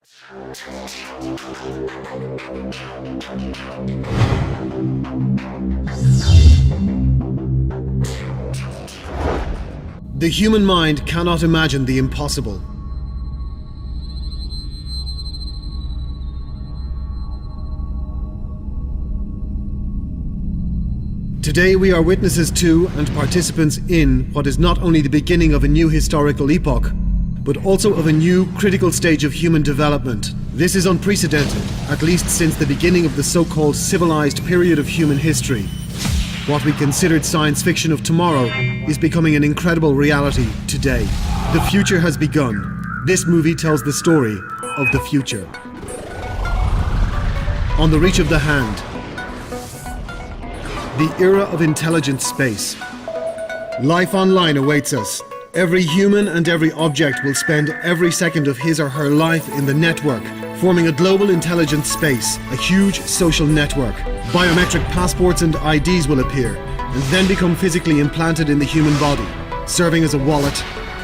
The human mind cannot imagine the impossible. Today we are witnesses to and participants in what is not only the beginning of a new historical epoch, but also of a new critical stage of human development. This is unprecedented, at least since the beginning of the so-called civilized period of human history. What we considered science fiction of tomorrow is becoming an incredible reality today. The future has begun. This movie tells the story of the future. On the reach of the hand. The era of intelligent space. Life online awaits us. Every human and every object will spend every second of his or her life in the network, forming a global intelligent space, a huge social network. Biometric passports and IDs will appear, and then become physically implanted in the human body, serving as a wallet,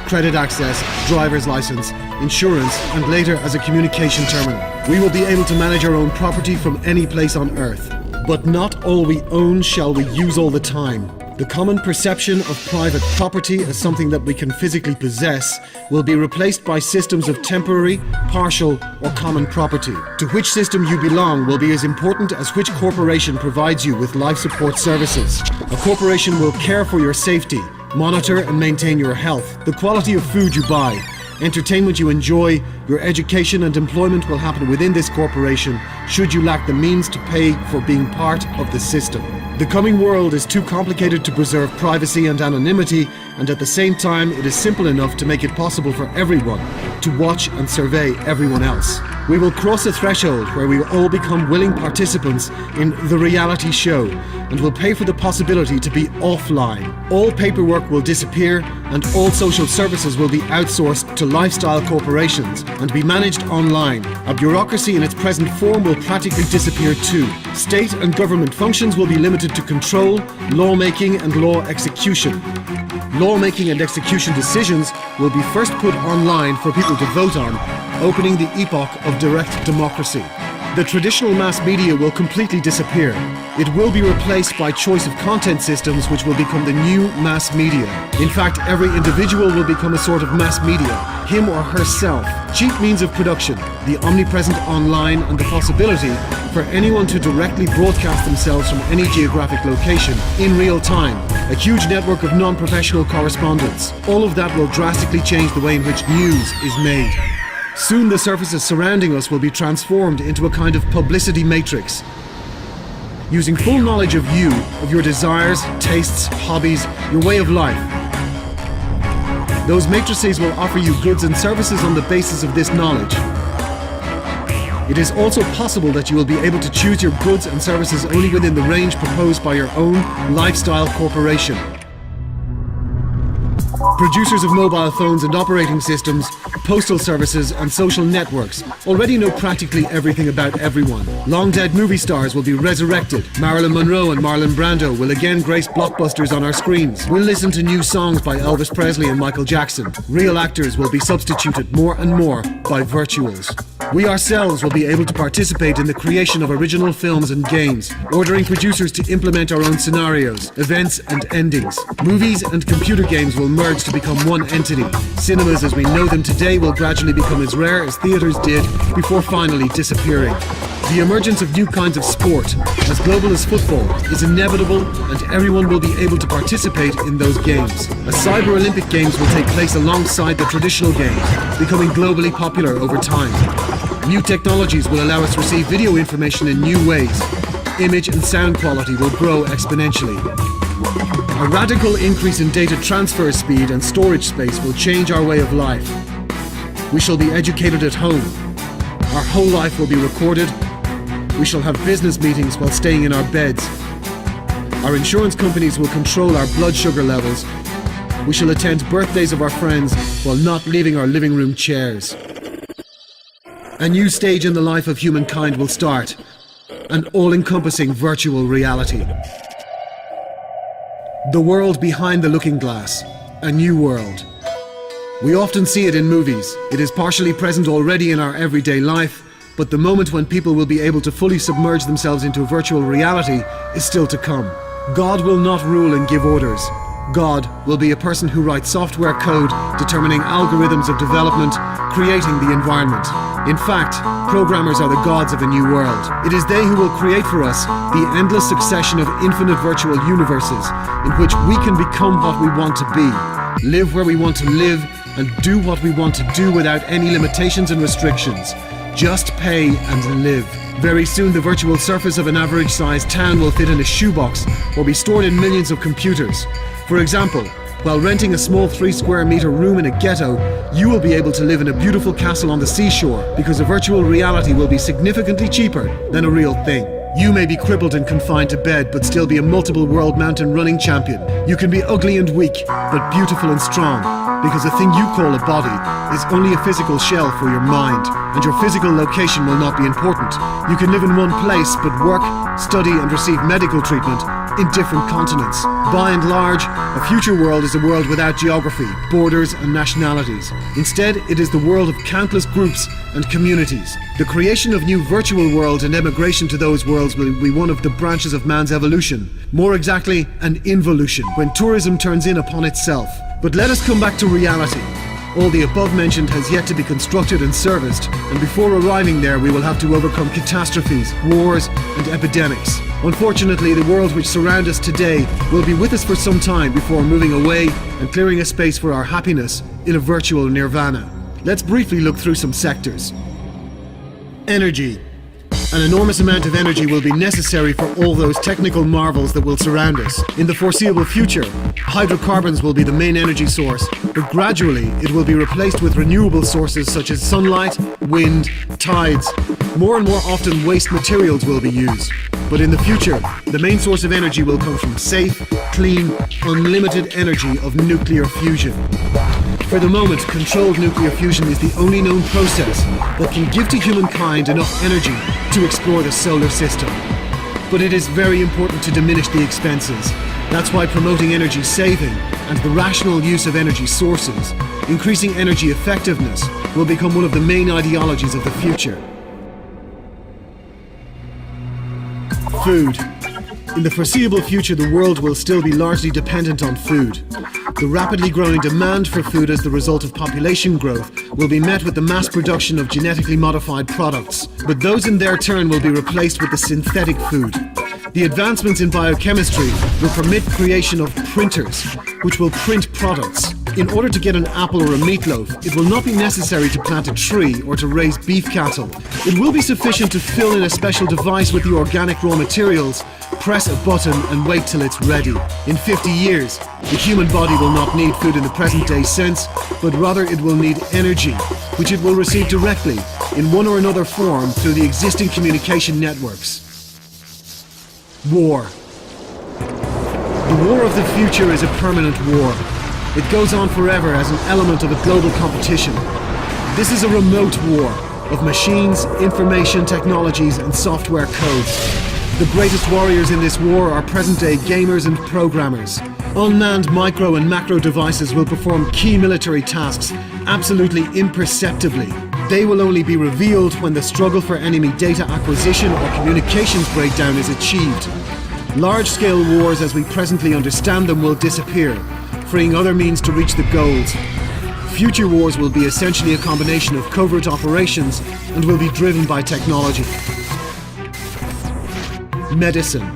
credit access, driver's license, insurance, and later as a communication terminal. We will be able to manage our own property from any place on Earth. But not all we own shall we use all the time. The common perception of private property as something that we can physically possess will be replaced by systems of temporary, partial, or common property. To which system you belong will be as important as which corporation provides you with life support services. A corporation will care for your safety, monitor and maintain your health, the quality of food you buy, entertainment you enjoy, your education and employment will happen within this corporation should you lack the means to pay for being part of the system. The coming world is too complicated to preserve privacy and anonymity, and at the same time it is simple enough to make it possible for everyone to watch and survey everyone else. We will cross a threshold where we will all become willing participants in the reality show and will pay for the possibility to be offline. All paperwork will disappear and all social services will be outsourced to lifestyle corporations and be managed online. A bureaucracy in its present form will practically disappear too. State and government functions will be limited to control, lawmaking and law execution. Lawmaking and execution decisions will be first put online for people to vote on, opening the epoch of direct democracy. The traditional mass media will completely disappear. It will be replaced by choice of content systems which will become the new mass media. In fact, every individual will become a sort of mass media, him or herself. Cheap means of production, the omnipresent online and the possibility for anyone to directly broadcast themselves from any geographic location in real time. A huge network of non-professional correspondents. All of that will drastically change the way in which news is made. Soon the surfaces surrounding us will be transformed into a kind of publicity matrix. Using full knowledge of you, of your desires, tastes, hobbies, your way of life. Those matrices will offer you goods and services on the basis of this knowledge. It is also possible that you will be able to choose your goods and services only within the range proposed by your own lifestyle corporation. Producers of mobile phones and operating systems, postal services and social networks already know practically everything about everyone. Long-dead movie stars will be resurrected. Marilyn Monroe and Marlon Brando will again grace blockbusters on our screens. We'll listen to new songs by Elvis Presley and Michael Jackson. Real actors will be substituted more and more by virtuals. We ourselves will be able to participate in the creation of original films and games, ordering producers to implement our own scenarios, events and endings. Movies and computer games will merge to become one entity. Cinemas as we know them today will gradually become as rare as theaters did before finally disappearing. The emergence of new kinds of sport, as global as football, is inevitable and everyone will be able to participate in those games. A Cyber Olympic Games will take place alongside the traditional games, becoming globally popular over time. New technologies will allow us to receive video information in new ways. Image and sound quality will grow exponentially. A radical increase in data transfer speed and storage space will change our way of life. We shall be educated at home. Our whole life will be recorded. We shall have business meetings while staying in our beds. Our insurance companies will control our blood sugar levels. We shall attend birthdays of our friends while not leaving our living room chairs. A new stage in the life of humankind will start. An all-encompassing virtual reality. The world behind the looking glass. A new world. We often see it in movies. It is partially present already in our everyday life, but the moment when people will be able to fully submerge themselves into virtual reality is still to come. God will not rule and give orders. God will be a person who writes software code, determining algorithms of development, creating the environment. In fact, programmers are the gods of a new world. It is they who will create for us the endless succession of infinite virtual universes in which we can become what we want to be, live where we want to live, and do what we want to do without any limitations and restrictions. Just pay and live. Very soon the virtual surface of an average-sized town will fit in a shoebox or be stored in millions of computers. For example, while renting a small 3-square-meter room in a ghetto, you will be able to live in a beautiful castle on the seashore because a virtual reality will be significantly cheaper than a real thing. You may be crippled and confined to bed, but still be a multiple world mountain running champion. You can be ugly and weak, but beautiful and strong, because the thing you call a body is only a physical shell for your mind, and your physical location will not be important. You can live in one place, but work, study, and receive medical treatment in different continents. By and large, a future world is a world without geography, borders, and nationalities. Instead, it is the world of countless groups and communities. The creation of new virtual worlds and emigration to those worlds will be one of the branches of man's evolution. More exactly, an involution, when tourism turns in upon itself. But let us come back to reality. All the above mentioned has yet to be constructed and serviced, and before arriving there we will have to overcome catastrophes, wars, and epidemics. Unfortunately, the world which surrounds us today will be with us for some time before moving away and clearing a space for our happiness in a virtual nirvana. Let's briefly look through some sectors. Energy. An enormous amount of energy will be necessary for all those technical marvels that will surround us. In the foreseeable future, hydrocarbons will be the main energy source, but gradually it will be replaced with renewable sources such as sunlight, wind, tides. More and more often waste materials will be used. But in the future, the main source of energy will come from safe, clean, unlimited energy of nuclear fusion. For the moment, controlled nuclear fusion is the only known process that can give to humankind enough energy to explore the solar system. But it is very important to diminish the expenses. That's why promoting energy saving and the rational use of energy sources, increasing energy effectiveness, will become one of the main ideologies of the future. Food. In the foreseeable future, the world will still be largely dependent on food. The rapidly growing demand for food as the result of population growth will be met with the mass production of genetically modified products, but those in their turn will be replaced with the synthetic food. The advancements in biochemistry will permit creation of printers, which will print products. In order to get an apple or a meatloaf, it will not be necessary to plant a tree or to raise beef cattle. It will be sufficient to fill in a special device with the organic raw materials, press a button and wait till it's ready. In 50 years, the human body will not need food in the present day sense, but rather it will need energy, which it will receive directly in one or another form through the existing communication networks. War. The war of the future is a permanent war. It goes on forever as an element of a global competition. This is a remote war of machines, information technologies, and software codes. The greatest warriors in this war are present-day gamers and programmers. Unmanned micro and macro devices will perform key military tasks absolutely imperceptibly. They will only be revealed when the struggle for enemy data acquisition or communications breakdown is achieved. Large-scale wars as we presently understand them will disappear, freeing other means to reach the goals. Future wars will be essentially a combination of covert operations and will be driven by technology. Medicine.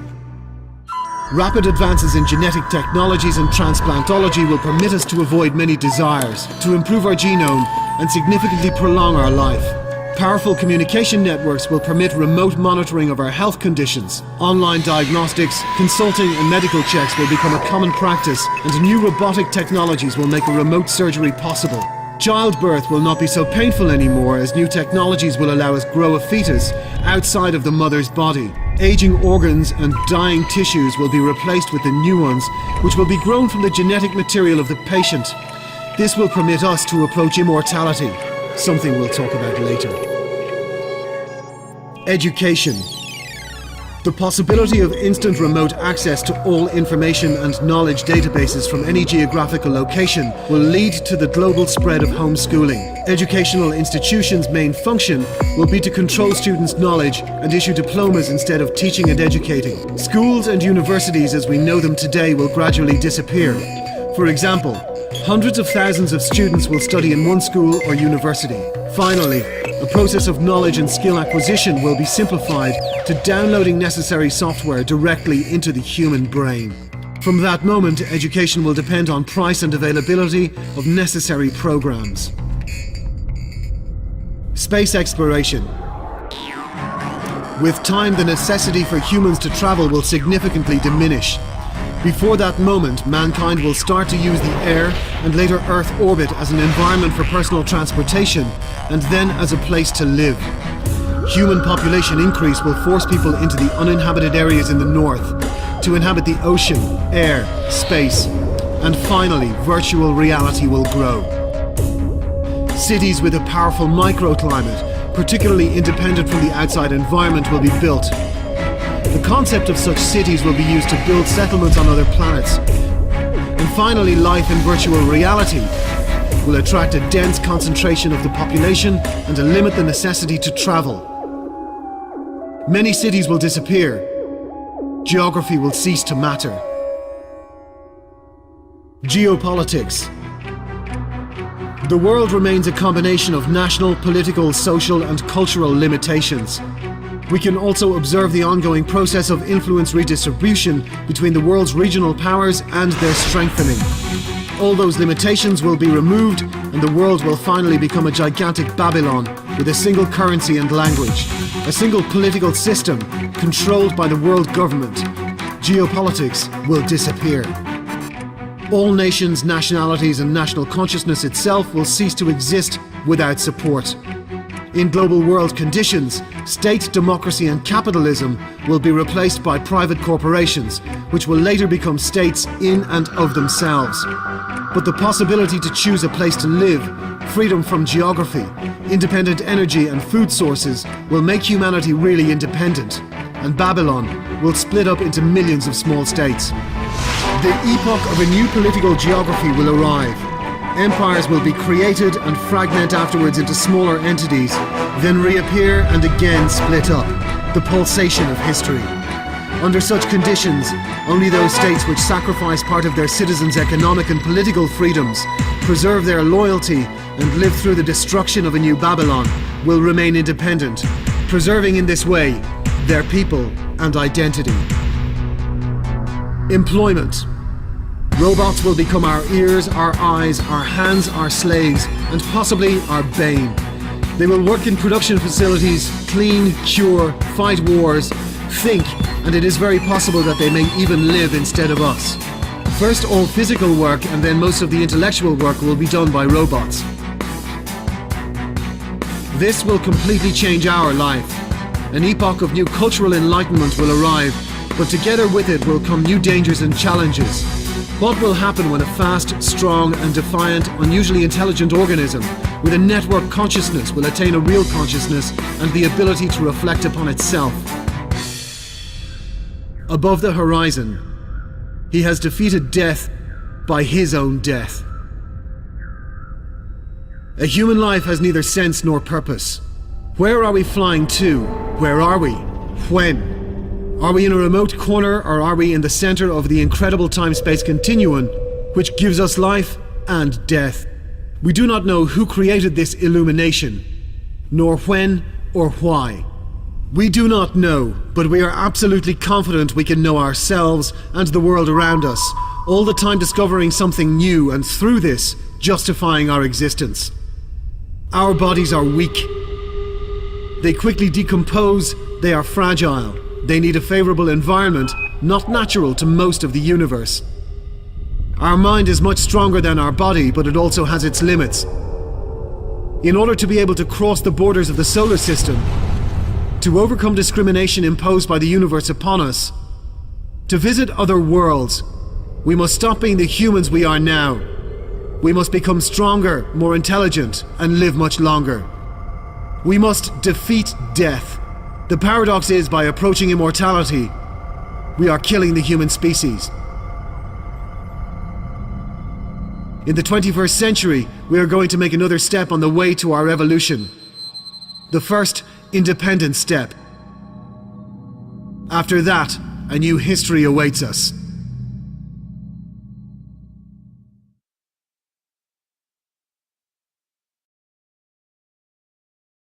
Rapid advances in genetic technologies and transplantology will permit us to avoid many desires, to improve our genome, and significantly prolong our life. Powerful communication networks will permit remote monitoring of our health conditions. Online diagnostics, consulting, and medical checks will become a common practice, and new robotic technologies will make a remote surgery possible. Childbirth will not be so painful anymore, as new technologies will allow us grow a fetus outside of the mother's body. Aging organs and dying tissues will be replaced with the new ones, which will be grown from the genetic material of the patient. This will permit us to approach immortality, something we'll talk about later. Education. The possibility of instant remote access to all information and knowledge databases from any geographical location will lead to the global spread of homeschooling. Educational institutions' main function will be to control students' knowledge and issue diplomas instead of teaching and educating. Schools and universities as we know them today will gradually disappear. For example, hundreds of thousands of students will study in one school or university. Finally, the process of knowledge and skill acquisition will be simplified to downloading necessary software directly into the human brain. From that moment, education will depend on price and availability of necessary programs. Space exploration. With time, the necessity for humans to travel will significantly diminish. Before that moment, mankind will start to use the air and later Earth orbit as an environment for personal transportation and then as a place to live. Human population increase will force people into the uninhabited areas in the north to inhabit the ocean, air, space, and finally, virtual reality will grow. Cities with a powerful microclimate, particularly independent from the outside environment, will be built. The concept of such cities will be used to build settlements on other planets. And finally, life in virtual reality will attract a dense concentration of the population and limit the necessity to travel. Many cities will disappear. Geography will cease to matter. Geopolitics. The world remains a combination of national, political, social, and cultural limitations. We can also observe the ongoing process of influence redistribution between the world's regional powers and their strengthening. All those limitations will be removed and the world will finally become a gigantic Babylon with a single currency and language, a single political system controlled by the world government. Geopolitics will disappear. All nations, nationalities, and national consciousness itself will cease to exist without support. In global world conditions, state democracy and capitalism will be replaced by private corporations, which will later become states in and of themselves. But the possibility to choose a place to live, freedom from geography, independent energy and food sources will make humanity really independent, and Babylon will split up into millions of small states. The epoch of a new political geography will arrive. Empires will be created and fragment afterwards into smaller entities, then reappear and again split up. The pulsation of history. Under such conditions, only those states which sacrifice part of their citizens' economic and political freedoms, preserve their loyalty, and live through the destruction of a new Babylon will remain independent, preserving in this way their people and identity. Employment. Robots will become our ears, our eyes, our hands, our slaves, and possibly our bane. They will work in production facilities, clean, cure, fight wars, think, and it is very possible that they may even live instead of us. First, all physical work and then most of the intellectual work will be done by robots. This will completely change our life. An epoch of new cultural enlightenment will arrive, but together with it will come new dangers and challenges. What will happen when a fast, strong, and defiant, unusually intelligent organism with a network consciousness will attain a real consciousness and the ability to reflect upon itself? Above the horizon, he has defeated death by his own death. A human life has neither sense nor purpose. Where are we flying to? Where are we? When? Are we in a remote corner or are we in the center of the incredible time-space continuum which gives us life and death? We do not know who created this illumination, nor when or why. We do not know, but we are absolutely confident we can know ourselves and the world around us, all the time discovering something new and through this, justifying our existence. Our bodies are weak. They quickly decompose, they are fragile. They need a favorable environment, not natural to most of the universe. Our mind is much stronger than our body, but it also has its limits. In order to be able to cross the borders of the solar system, to overcome discrimination imposed by the universe upon us, to visit other worlds, we must stop being the humans we are now. We must become stronger, more intelligent, and live much longer. We must defeat death. The paradox is, by approaching immortality, we are killing the human species. In the 21st century, we are going to make another step on the way to our evolution. The first independent step. After that, a new history awaits us.